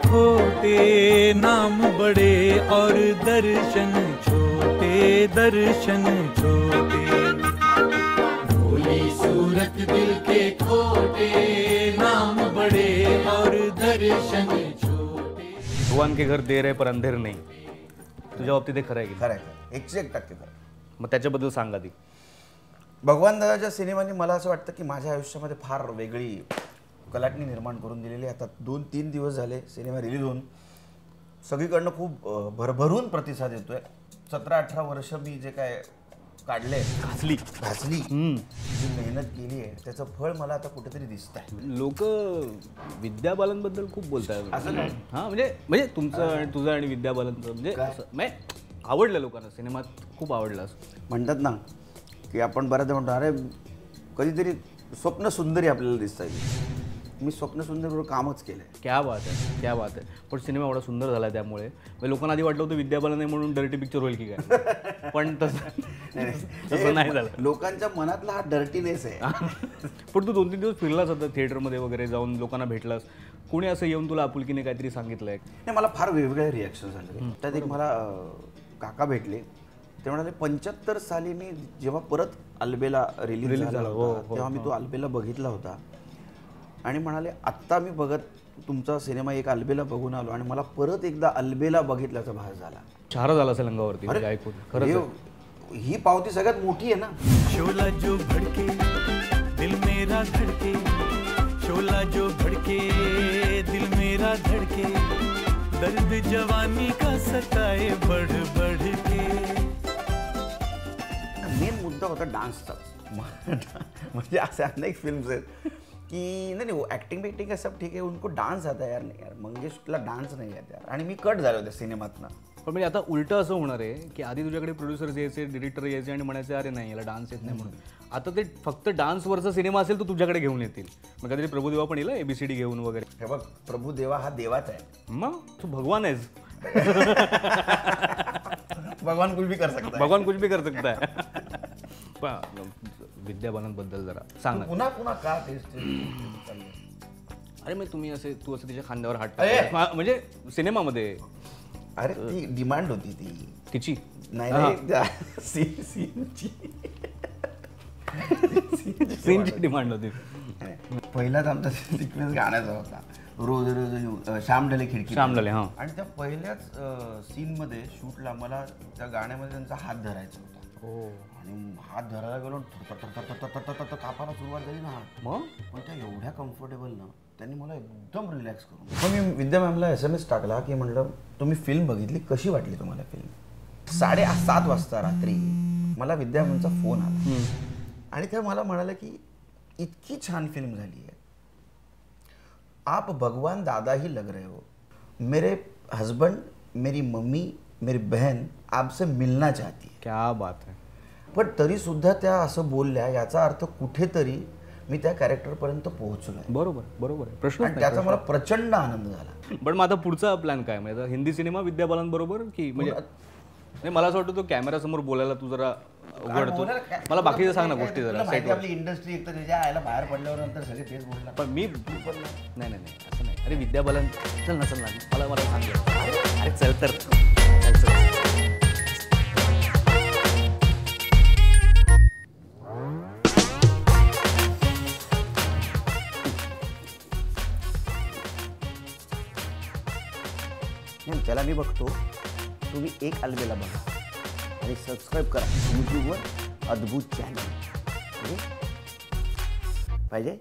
खोटे, नाम बड़े और दर्शन छोटे, दर्शन छोटे। भोली सूरत दिल के खोटे, नाम बड़े और दर्शन छोटे। भगवान के घर देर है पर अंधेर नाही, तुझ्या बाबतीत हे खरं आहे की खरं आहे, 101% खरं. मग त्याच्याबद्दल सांग आधी. भगवान दादाच्या सिनेमांनी मला असं वाटतं की माझ्या आयुष्यामध्ये फार वेगळी कलाटणी निर्माण करून दिलेली. आता 2-3 दिवस झाले सिनेमा रिलीज होऊन, सगळीकडनं खूप भरभरून प्रतिसाद येतोय. 17-18 वर्ष मी जे काय काढले घासली जी मेहनत केली आहे त्याचं फळ मला आता कुठेतरी दिसत आहे. लोक विद्या बालनबद्दल खूप बोलतात. असं काय? हां म्हणजे तुझं आणि विद्या बालनचं म्हणजे आवडलं लोकांना, सिनेमात खूप आवडलं. असं म्हणतात ना की आपण बऱ्याचदा म्हणतो अरे कधीतरी स्वप्न सुंदरी आपल्याला दिसत आहे. मी स्वप्न सुंदरीवर कामच केलं आहे. क्या बात आहे, क्या बात आहे. पण सिनेमा एवढा सुंदर झाला त्यामुळे लोकांना आधी वाटलं होतं विद्या बालन आहे म्हणून डर्टी पिक्चर होईल की काय, पण तसं नाही झालं. लोकांच्या मनातला हा डर्टीनेस आहे. पण तू 2-3 दिवस फिरलास आता थिएटरमध्ये वगैरे जाऊन लोकांना भेटलास, कोणी असं येऊन तुला आपुलकीने काहीतरी सांगितलंय? नाही, मला फार वेगवेगळे रिॲक्शन झाले. त्यात एक मला काका भेटले, ते म्हणाले 75 साली मी जेव्हा परत अल्बेला रिलीज झाला होता तेव्हा मी तो अल्बेला बघितला होता आणि म्हणाले आत्ता मी बघत तुमचा सिनेमा एक अल्बेला बघून आलो आणि मला परत एकदा अल्बेला बघितल्याचा भास झाला. चार झाला असेल अंगावरती ऐकून. खरंच ही पावती सगळ्यात मोठी आहे ना. शोला जो भडके दिल मेरा धड़के, शोला जो भड़के दिल मेरा धड़के, दर्द जवानी का सताए बढ़ बढ़ के. मेन मुद्दा होता डान्सचा. म्हणजे असे अनेक फिल्म्स आहेत की नहीं ॲक्टिंग बिक्टिंग का सब ठीक है, उनको डान्स आता है यार. नाही यार मंगेशला डान्स नाही येत यार. आणि मी कट झालो त्या सिनेमातनं. पण म्हणजे आता उलटं असं होणार आहे की आधी तुझ्याकडे प्रोड्युसर्स यायचे, डिरेक्टर यायचे आणि म्हणायचे अरे नाही याला डान्स येत नाही म्हणून. आता ते फक्त डान्सवरचा सिनेमा असेल तर तुझ्याकडे घेऊन येतील. मग कधीतरी प्रभुदेवा पण येईल ABCD घेऊन वगैरे. हे बघ, प्रभुदेवा हा देवाच आहे. मग तू भगवान आहेस. भगवान कुछ भी कर सकता है. भगवान कुछ भी कर सकता है. विद्या बालनबद्दल जरा सांग ना. पुन्हा पुन्हा का तेच अरे मग तू असं तिच्या खांद्यावर हात टाकला म्हणजे सिनेमामध्ये. अरे ती डिमांड होती ती तिची. नाही सीनची डिमांड होती. पहिलाच आमचा सिक्वेन्स गाण्याचा होता, रोज रोज श्याम ढले खिडकी. श्याम ढले, हां. आणि त्या पहिल्याच सीनमध्ये शूटला मला त्या गाण्यामध्ये त्यांचा हात धरायचा होता. आणि हात धरायला गेलो, कापायला सुरुवात झाली ना हात. मग पण त्या एवढ्या कम्फर्टेबल ना, त्यांनी मला एकदम रिलॅक्स करून. मग मी विद्या मॅमला SMS टाकला की म्हटलं तुम्ही फिल्म बघितली, कशी वाटली तुम्हाला फिल्म? 7:30 वाजता रात्री मला विद्या मॅमचा फोन आला आणि ते मला म्हणाले की इतकी छान फिल्म झाली आहे, आप भगवान दादा ही लग रहे हो. मेरे हस्बैंड, मेरी मम्मी, मेरी बहन आपसे मिलना चाहती है. क्या बात है. पण तरी सुद्धा त्या असं बोलल्या, याचा अर्थ कुठेतरी मी त्या कॅरेक्टरपर्यंत पोहोचलो आहे. बरोबर बरोबर. प्रश्न त्याचा मला प्रचंड आनंद झाला. पण मग आता पुढचा प्लॅन काय? म्हणजे हिंदी सिनेमा विद्या बालन बरोबर की म्हणजे नाही, मला असं वाटतं तो कॅमेरा समोर बोलायला तू जरा उघडतो. मला बाकीचं सांग ना गोष्टी जरा. आपली इंडस्ट्री एक तर त्याच्या आयला बाहेर पडल्यावर नंतर सगळे तेच बोलणार. पण मी नाही असं नाही. अरे विद्या बालन चल ना मला सांग. अरे चल तर त्याला मी बघतो. तुम्ही एक अल्बेला बघा आणि सबस्क्राईब करा यूट्यूबवर अद्भुत चॅनल. पाहिजे.